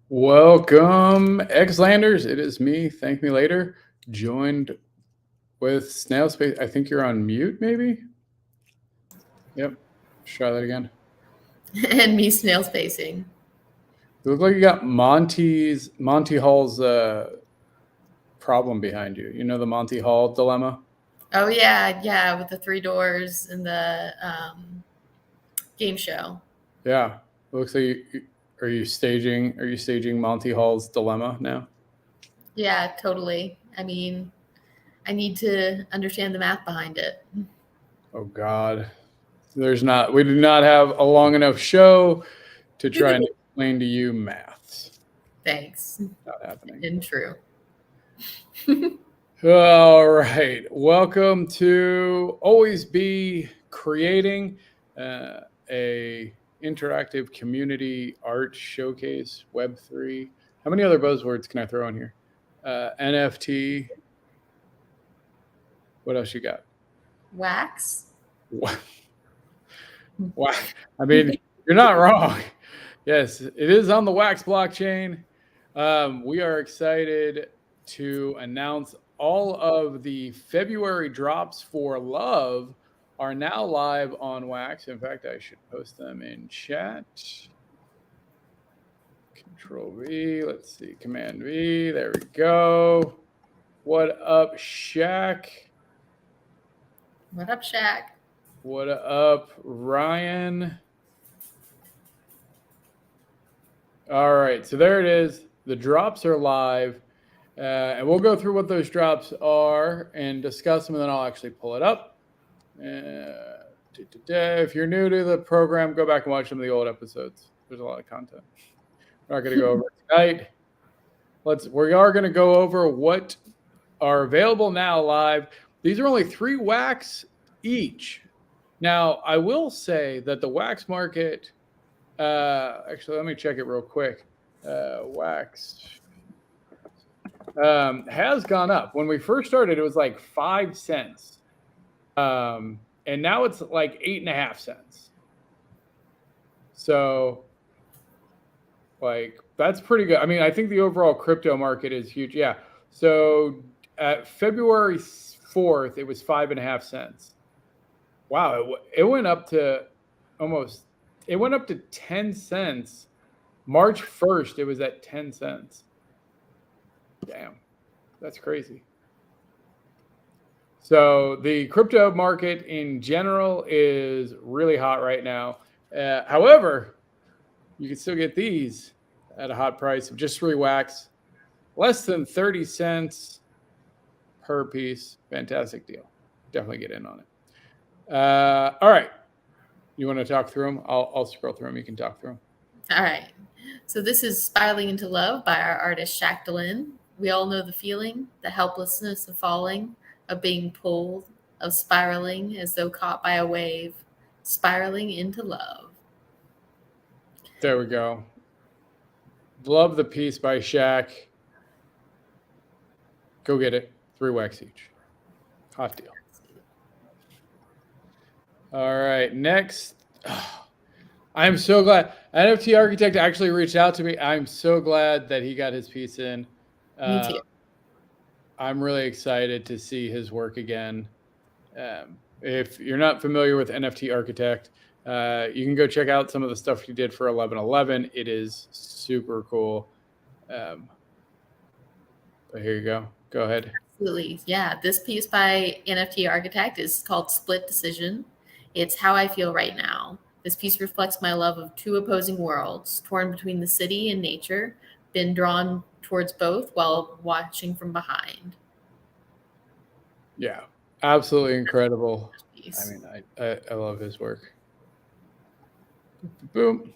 Welcome, Xlanders. It is me, ThankMaLater, joined with Snailspacing. I think you're on mute, maybe? Yep. Let's try that again. And me, Snailspacing. You look like you got Monty Hall's problem behind you. You know the Monty Hall dilemma? Oh, yeah, with the 3 doors and the game show. Yeah. It looks like are you staging Monty Hall's dilemma now? Yeah, totally. I mean, I need to understand the math behind it. Oh God. We do not have a long enough show to try and explain to you maths. Thanks. Not happening. And true. All right. Welcome to Always Be Creating, a interactive community art showcase, Web3. How many other buzzwords can I throw in here? NFT. What else you got? Wax. What? I mean, you're not wrong. Yes, it is on the Wax blockchain. We are excited to announce all of the February drops for Love are now live on Wax. In fact, I should post them in chat. Control V. Let's see. Command V. There we go. What up, Shaq? What up, Shaq? What up, Ryan? All right. So there it is. The drops are live. And we'll go through what those drops are and discuss them, and then I'll actually pull it up. If you're new to the program, go back and watch some of the old episodes. There's a lot of content. We're not going to go over it tonight. We are going to go over what are available now live. These are only 3 wax each. Now, I will say that the wax market, actually, let me check it real quick. Wax has gone up. When we first started, it was like 5 cents. And now it's like 8.5 cents. So, like, that's pretty good. I mean, I think the overall crypto market is huge. Yeah. So at February 4th, it was 5.5 cents. Wow. It went up to it went up to 10 cents. March 1st, it was at 10 cents. Damn. That's crazy. So the crypto market in general is really hot right now. However, you can still get these at a hot price of just 3 wax, less than 30 cents per piece. Fantastic deal. Definitely get in on it. All right. You want to talk through them? I'll scroll through them. You can talk through them. All right. So this is Spiraling into Love by our artist Shacklin. We all know the feeling, the helplessness of falling, of being pulled, of spiraling as though caught by a wave, spiraling into love. There we go. Love the piece by Shaq. Go get it. 3 wax each. Hot deal. All right. Next. I'm so glad. NFT Architect actually reached out to me. I'm so glad that he got his piece in. Me too. I'm really excited to see his work again. If you're not familiar with NFT Architect, you can go check out some of the stuff he did for 11/11. It is super cool. But here you go. Go ahead. Absolutely. Yeah. This piece by NFT Architect is called Split Decision. It's how I feel right now. This piece reflects my love of 2 opposing worlds, torn between the city and nature, been drawn towards both while watching from behind. Yeah, absolutely incredible. Piece. I mean, I love his work. Boom.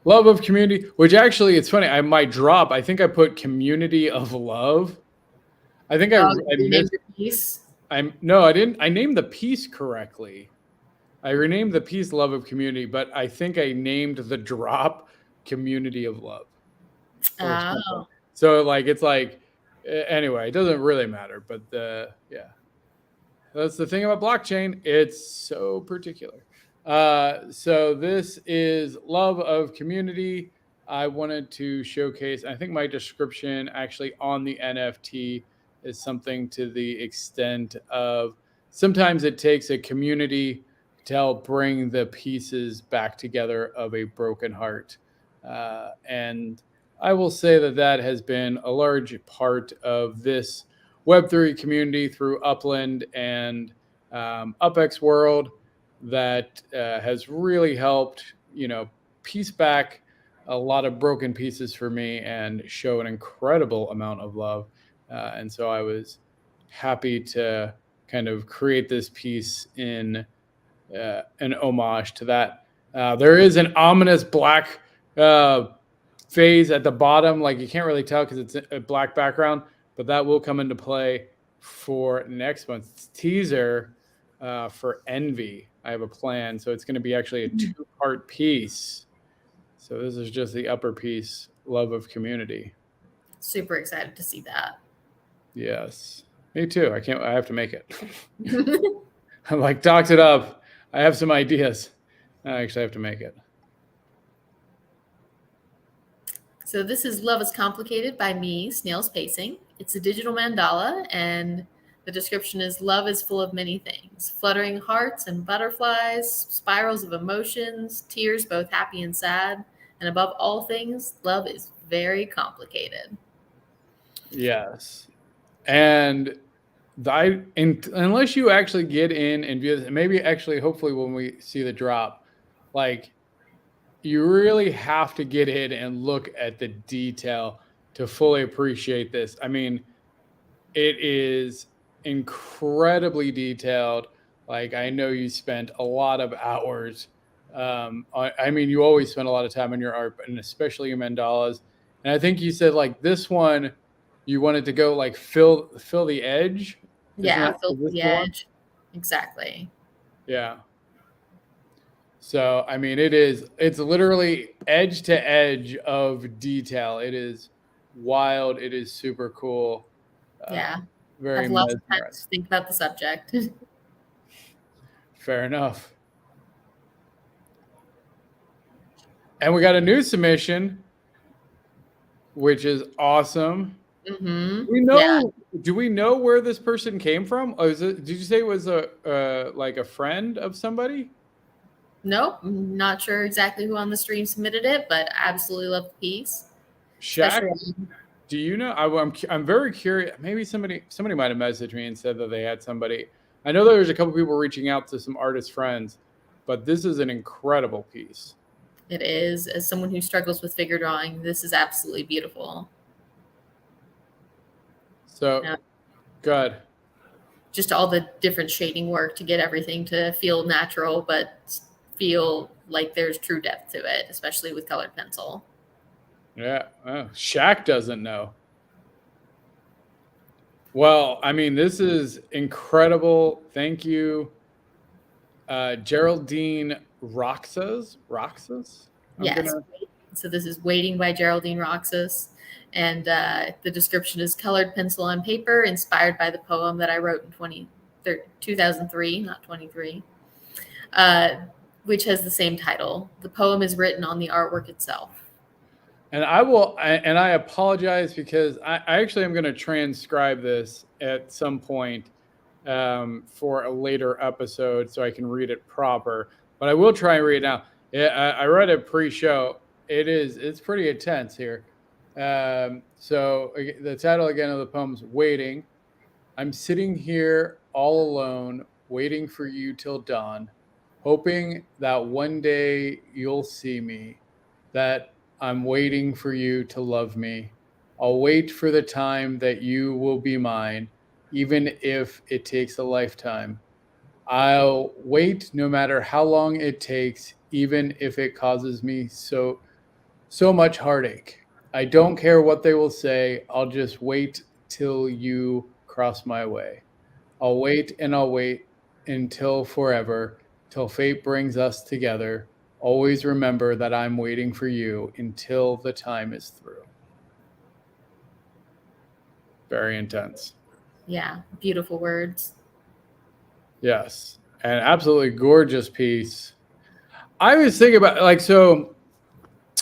Love of community, which actually, it's funny. I might drop. I think I put community of love. I think I missed the piece. I didn't. I named the piece correctly. I renamed the piece Love of Community, but I think I named the drop Community of Love. Oh. So like, it's like, anyway, it doesn't really matter, but yeah, that's the thing about blockchain. It's so particular. So this is Love of Community. I wanted to showcase, I think my description actually on the NFT is something to the extent of sometimes it takes a community to help bring the pieces back together of a broken heart. And I will say that has been a large part of this Web3 community through Upland and UpX World that has really helped, piece back a lot of broken pieces for me and show an incredible amount of love. And so I was happy to kind of create this piece in an homage to that. There is an ominous black phase at the bottom. Like, you can't really tell because it's a black background, but that will come into play for next month's teaser for Envy. I have a plan. So it's going to be actually a 2-part piece. So this is just the upper piece, Love of Community. Super excited to see that. Yes. Me too. I have to make it. I'm like, docked it up. I have some ideas. I actually have to make it. So this is Love is Complicated by me, Snailspacing. It's a digital mandala, and the description is love is full of many things, fluttering hearts and butterflies, spirals of emotions, tears both happy and sad, and above all things, love is very complicated. Yes. And unless you actually get in and view this, maybe actually, hopefully when we see the drop, like, you really have to get in and look at the detail to fully appreciate this. I mean, it is incredibly detailed. Like, I know you spent a lot of hours. I mean, you always spend a lot of time on your art, and especially your mandalas. And I think you said, like, this one, you wanted to go like fill the edge. Yeah, Is filter this the the one? edge. Exactly. Yeah. So I mean, it's literally edge to edge of detail. It is wild. It is super cool. Yeah. Very Have lots of time mesmerizing. to think about the subject. Fair enough. And we got a new submission, which is awesome. Mm-hmm. We Yeah. know. Do we know where this person came from? Oh, is it? Did you say it was a like a friend of somebody? Nope. I'm not sure exactly who on the stream submitted it, but absolutely love the piece. Shaq, Especially do you know? I'm very curious. Maybe somebody might have messaged me and said that they had somebody. I know there's a couple people reaching out to some artist friends, but this is an incredible piece. it is, as someone who struggles with figure drawing, this is absolutely beautiful. So Yeah. good. Just all the different shading work to get everything to feel natural, but feel like there's true depth to it, especially with colored pencil. Yeah. Oh, Shaq doesn't know. Well, I mean, this is incredible. Thank you, Geraldine Roxas. Roxas. Yes. So this is Waiting by Geraldine Roxas. And the description is colored pencil on paper, inspired by the poem that I wrote in 2003, not 23, which has the same title. The poem is written on the artwork itself. And I apologize because I actually am going to transcribe this at some point for a later episode so I can read it proper. But I will try and read it now. I read it pre-show. It's pretty intense here. So the title again of the poem is Waiting. I'm sitting here all alone, waiting for you till dawn, hoping that one day you'll see me, that I'm waiting for you to love me. I'll wait for the time that you will be mine, even if it takes a lifetime. I'll wait no matter how long it takes, even if it causes me so much heartache. I don't care what they will say. I'll just wait till you cross my way. I'll wait and I'll wait until forever, till fate brings us together. Always remember that I'm waiting for you until the time is through. Very intense. Yeah, beautiful words. Yes. An absolutely gorgeous piece. I was thinking about like so,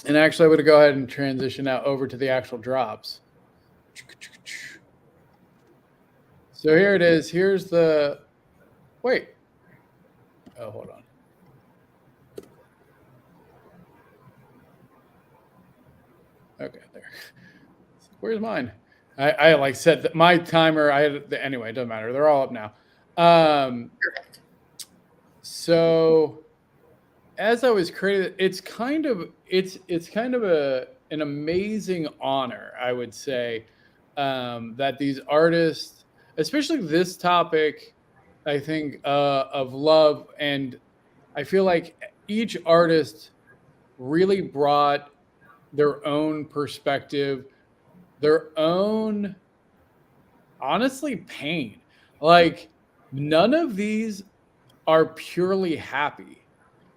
and actually I'm going to go ahead and transition now over to the actual drops. So here it is. Here's the wait. Oh, hold on. Okay, there. Where's mine? I like set my timer. I had anyway. It doesn't matter. They're all up now. Perfect. So as I was creating, it's kind of an amazing honor, I would say, that these artists, especially this topic, I think of love, and I feel like each artist really brought their own perspective, their own honestly pain. Like none of these are purely happy.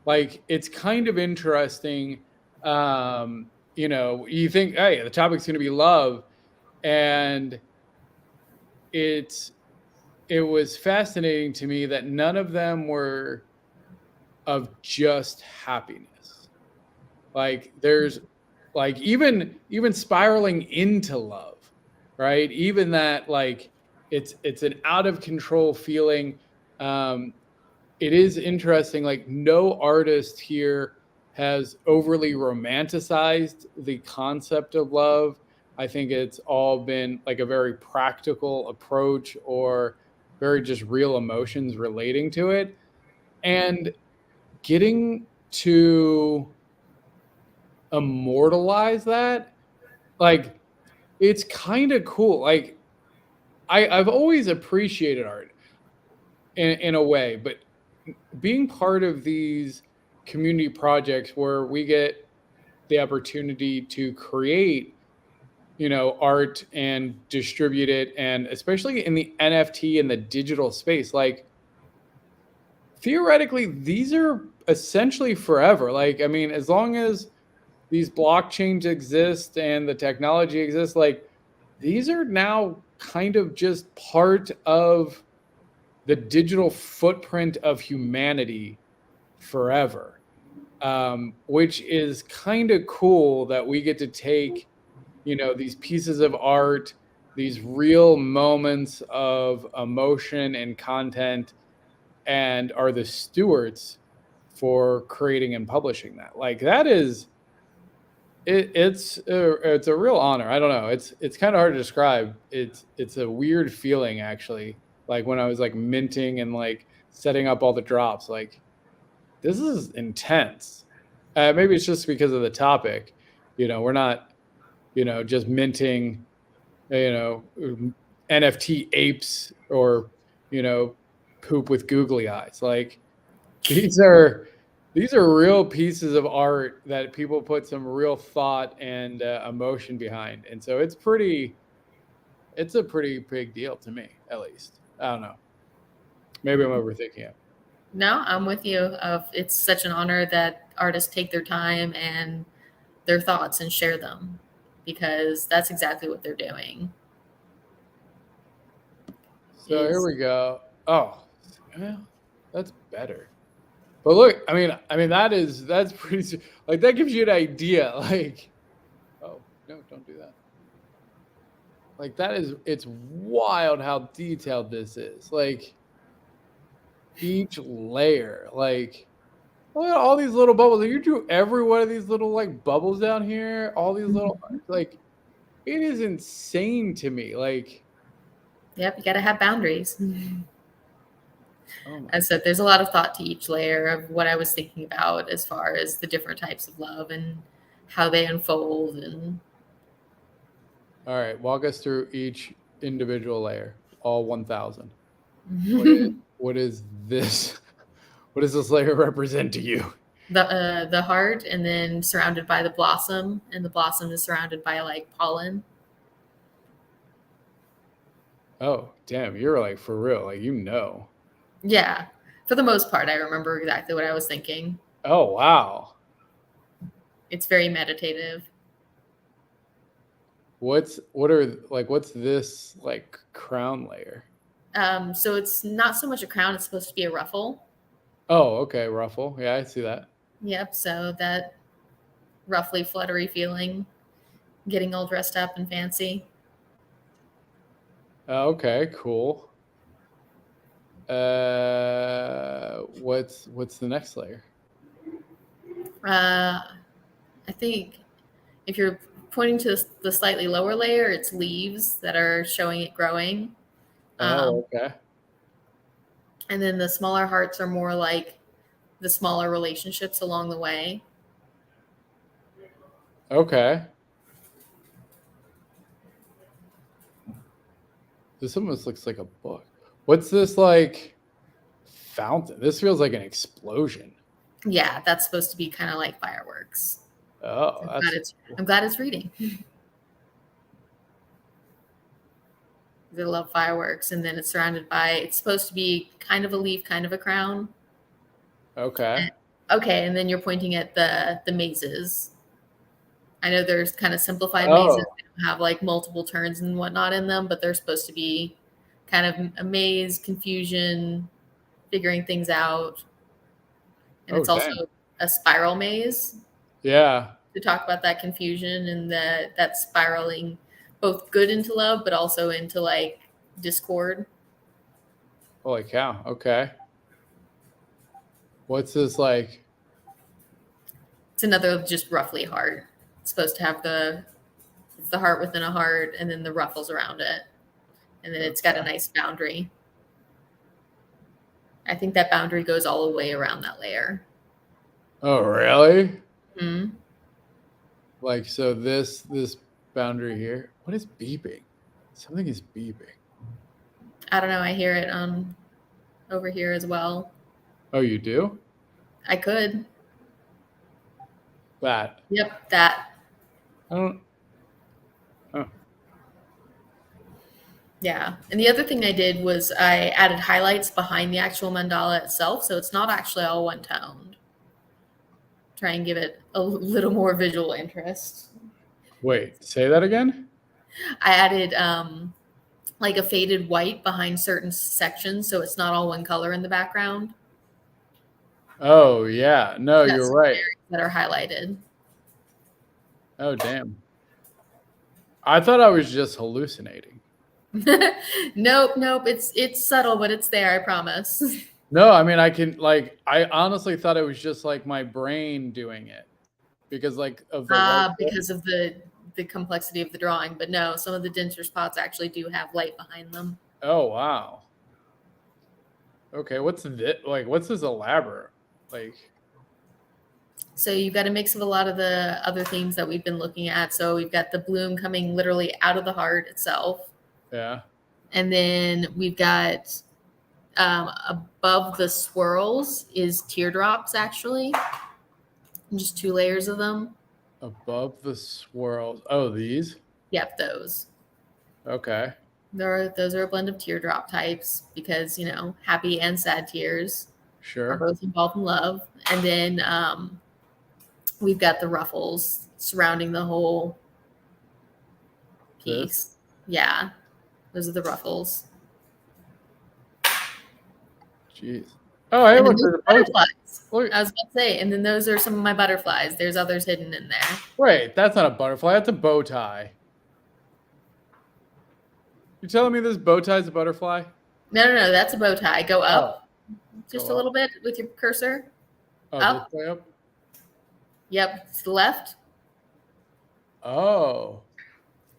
Like it's kind of interesting. You think, hey, the topic's going to be love, and it's it was fascinating to me that none of them were of just happiness. Like there's like even spiraling into love, right? Even that like it's an out of control feeling. um it is interesting, like no artist here has overly romanticized the concept of love. I think it's all been like a very practical approach or very just real emotions relating to it, and getting to immortalize that, like it's kind of cool. Like I've always appreciated art in a way, but being part of these community projects where we get the opportunity to create, art and distribute it, and especially in the NFT and the digital space, like theoretically these are essentially forever. Like, I mean, as long as these blockchains exist and the technology exists, like these are now kind of just part of the digital footprint of humanity forever, which is kind of cool that we get to take, these pieces of art, these real moments of emotion and content, and are the stewards for creating and publishing that. Like that is it's a real honor. I don't know. It's kind of hard to describe. It's a weird feeling actually. Like when I was like minting and like setting up all the drops, like this is intense. Maybe it's just because of the topic. We're not, just minting, NFT apes or, poop with googly eyes. Like these are real pieces of art that people put some real thought and emotion behind, and so it's a pretty big deal to me, at least. I don't know. Maybe I'm overthinking it. No, I'm with you. It's such an honor that artists take their time and their thoughts and share them, because that's exactly what they're doing. So here we go. Oh, well, that's better. But look, I mean that's pretty, like that gives you an idea. Like, oh no, don't do that. Like it's wild how detailed this is. Like each layer, like look at all these little bubbles. Like, you drew every one of these little like bubbles down here. All these little, like, it is insane to me. Like, Yep, you got to have boundaries. oh my. As I said, there's a lot of thought to each layer of what I was thinking about as far as the different types of love and how they unfold. And All right, walk us through each individual layer, all 1,000. What is this? What does this layer represent to you? the heart, and then surrounded by the blossom, and the blossom is surrounded by like pollen. Oh, damn, you're like for real, like Yeah, for the most part, I remember exactly what I was thinking. Oh, wow. It's very meditative. What's this like crown layer? So it's not so much a crown; it's supposed to be a ruffle. Oh, okay, ruffle. Yeah, I see that. Yep. So that roughly fluttery feeling, getting all dressed up and fancy. Okay, cool. What's the next layer? I think if you're pointing to the slightly lower layer, it's leaves that are showing it growing. Oh, okay. And then the smaller hearts are more like the smaller relationships along the way. Okay. This almost looks like a book. What's this like fountain? This feels like an explosion. Yeah, that's supposed to be kind of like fireworks. Oh, I'm glad it's reading. They love fireworks, and then it's surrounded by. It's supposed to be kind of a leaf, kind of a crown. okay. Okay, and then you're pointing at the mazes. I know there's kind of simplified mazes Oh, that have like multiple turns and whatnot in them, but they're supposed to be kind of a maze, confusion, figuring things out. And oh, it's also dang. a spiral maze Yeah. to talk about that confusion and that spiraling both good into love, but also into like discord. Holy cow. Okay. What's this like? It's another just roughly heart. It's supposed to have it's the heart within a heart and then the ruffles around it. And then it's got a nice boundary. I think that boundary goes all the way around that layer. Oh, really? Hmm. Like, so this boundary here. What is beeping? Something is beeping. I don't know. I hear it over here as well. Oh, you do? I could. That. Yep, that. I don't. Oh, Yeah. And the other thing I did was I added highlights behind the actual mandala itself, so it's not actually all one toned. Try and give it a little more visual interest. Wait, say that again? I added like a faded white behind certain sections, so it's not all one color in the background. Oh, yeah. No, Got you're some right. areas that are highlighted. Oh, damn. I thought I was just hallucinating. Nope. It's subtle, but it's there, I promise. No, I mean, I honestly thought it was just like my brain doing it because like of the white. Because of the complexity of the drawing. But no, some of the denser spots actually do have light behind them. Oh, wow. Okay, what's this? Like, what's this elaborate? Like, So you've got a mix of a lot of the other themes that we've been looking at. So we've got the bloom coming literally out of the heart itself. yeah. And then we've got above the swirls is teardrops, actually. Just 2 layers of them. Above the swirls. Oh, these? Yep, those. Okay. Those are a blend of teardrop types because, happy and sad tears are Sure. both involved in love. And then we've got the ruffles surrounding the whole piece. Yeah, those are the ruffles. Jeez. Oh, hey, look, there's butterflies. Look. I was about to say, and then those are some of my butterflies. There's others hidden in there. Wait, that's not a butterfly. That's a bow tie. You telling me this bow tie is a butterfly? No, that's a bow tie. Go up just Go a little up. bit with your cursor. Oh, Up. this way up? Yep, to the left. Oh.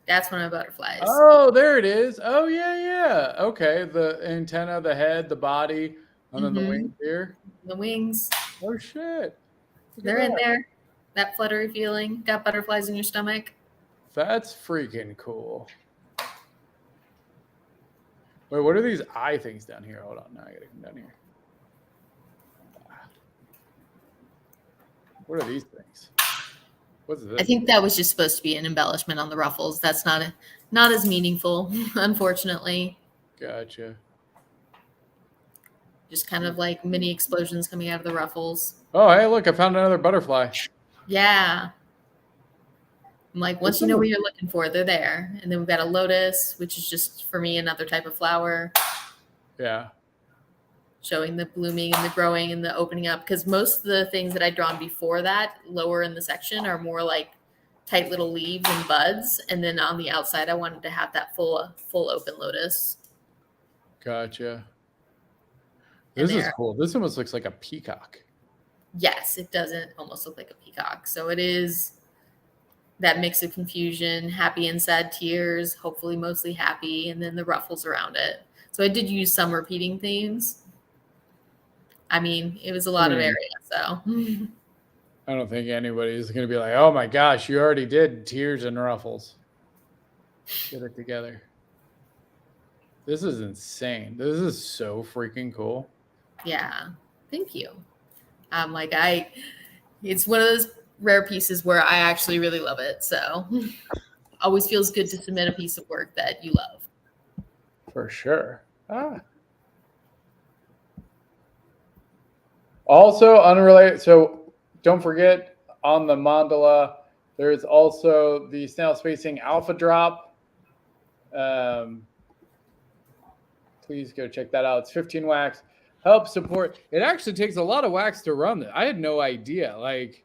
That's one of my butterflies. Oh, there it is. Oh, yeah. Okay, the antenna, the head, the body, and then the wings here. The wings. Oh, shit. They're in there. That fluttery feeling. Got butterflies in your stomach. That's freaking cool. Wait, what are these eye things down here? Hold on, now I gotta come down here. What are these things? What's this? I think that was just supposed to be an embellishment on the ruffles. That's not as meaningful, unfortunately. Gotcha. Just kind of like mini explosions coming out of the ruffles. Oh, hey, look, I found another butterfly. Yeah. I'm like, once you know what you're looking for, they're there. And then we've got a lotus, which is just, for me, another type of flower. Yeah. Showing the blooming and the growing and the opening up. Because most of the things that I'd drawn before that, lower in the section, are more like tight little leaves and buds. And then on the outside, I wanted to have that full open lotus. Gotcha. This is cool. This almost looks like a peacock. Yes, it doesn't almost look like a peacock. So it is that mix of confusion, happy and sad tears, hopefully mostly happy, and then the ruffles around it. So I did use some repeating themes. I mean, it was a lot of area, so. I don't think anybody's going to be like, oh my gosh, you already did tears and ruffles. Get it together. This is insane. This is so freaking cool. Yeah, thank you. It's one of those rare pieces where I actually really love it. So always feels good to submit a piece of work that you love. For sure. Also unrelated. So don't forget, on the mandala, there's also the Snailspacing Alpha Drop. Please go check that out. It's 15 wax. Help support. It actually takes a lot of wax to run it. I had no idea. Like,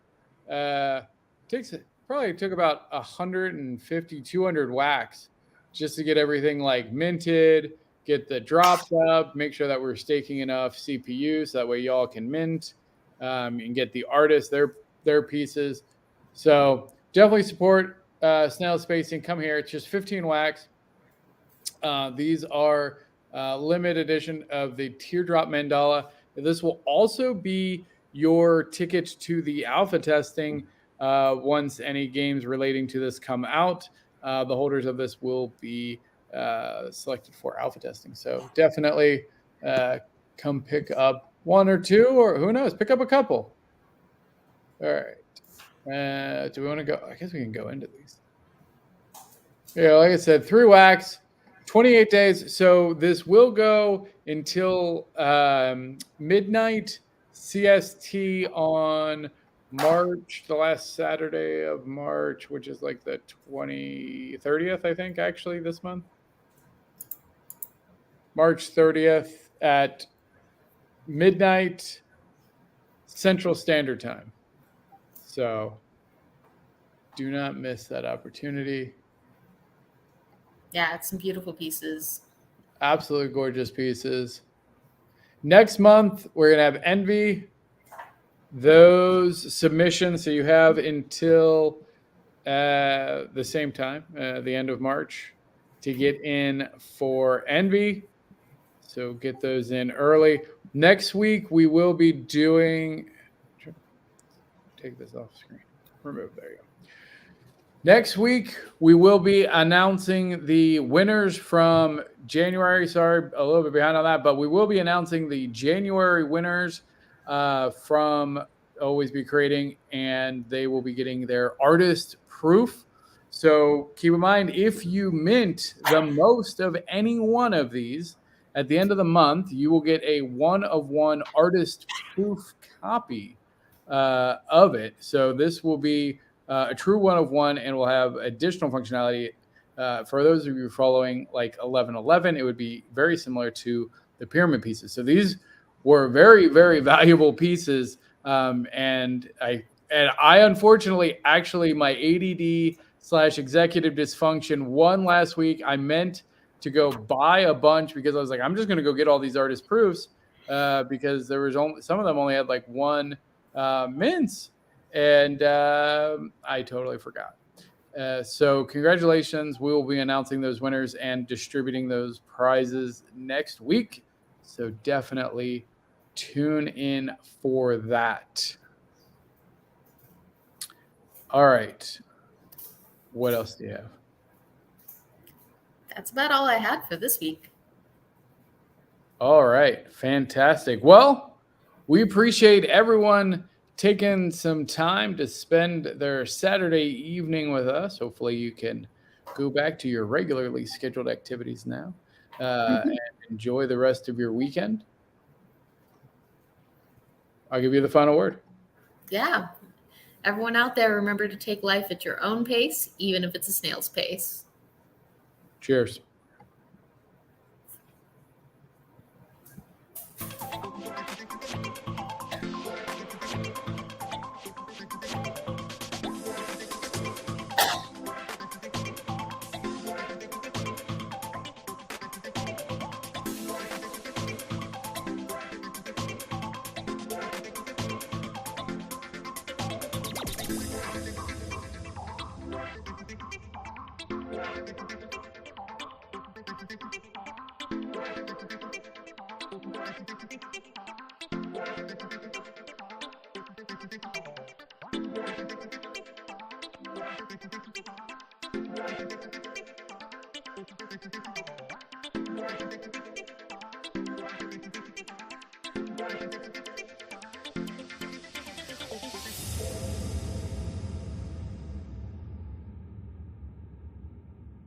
probably took about 150, 200 wax just to get everything like minted, get the drops up, make sure that we're staking enough CPU so that way y'all can mint and get the artists their pieces. So definitely support Snailspacing. Come here. It's just 15 wax. These are limited edition of the Teardrop Mandala. This will also be your ticket to the alpha testing once any games relating to this come out. The holders of this will be selected for alpha testing. So definitely come pick up one or two, or who knows, pick up a couple. All right. Do we want to go? I guess we can go into these. Yeah, like I said, 3 wax, 28 days. So this will go until midnight CST on March, the last Saturday of March, which is like the 30th, I think, actually, this month. March 30th at midnight Central Standard Time. So do not miss that opportunity. Yeah, it's some beautiful pieces. Absolutely gorgeous pieces. Next month, we're going to have Envy. Those submissions, so you have until the same time, the end of March, to get in for Envy. So get those in early. Next week, we will be doing. Take this off screen. Remove. There you go. Next week, we will be announcing the winners from January. Sorry, a little bit behind on that, but we will be announcing the January winners from Always Be Creating, and they will be getting their artist proof. So keep in mind, if you mint the most of any one of these at the end of the month, you will get a 1-of-1 artist proof copy of it. So this will be a true 1-of-1 and will have additional functionality. For those of you following like 1111, it would be very similar to the pyramid pieces. So these were very, very valuable pieces. And I unfortunately, actually, my ADD/executive dysfunction won last week. I meant to go buy a bunch because I was like, I'm just going to go get all these artist proofs because there was only some of them only had like one mints. And I totally forgot. So congratulations. We will be announcing those winners and distributing those prizes next week. So definitely tune in for that. All right. What else do you have? That's about all I had for this week. All right. Fantastic. Well, we appreciate everyone taking some time to spend their Saturday evening with us. Hopefully you can go back to your regularly scheduled activities now and enjoy the rest of your weekend. I'll give you the final word. Yeah. Everyone out there, remember to take life at your own pace, even if it's a snail's pace. Cheers.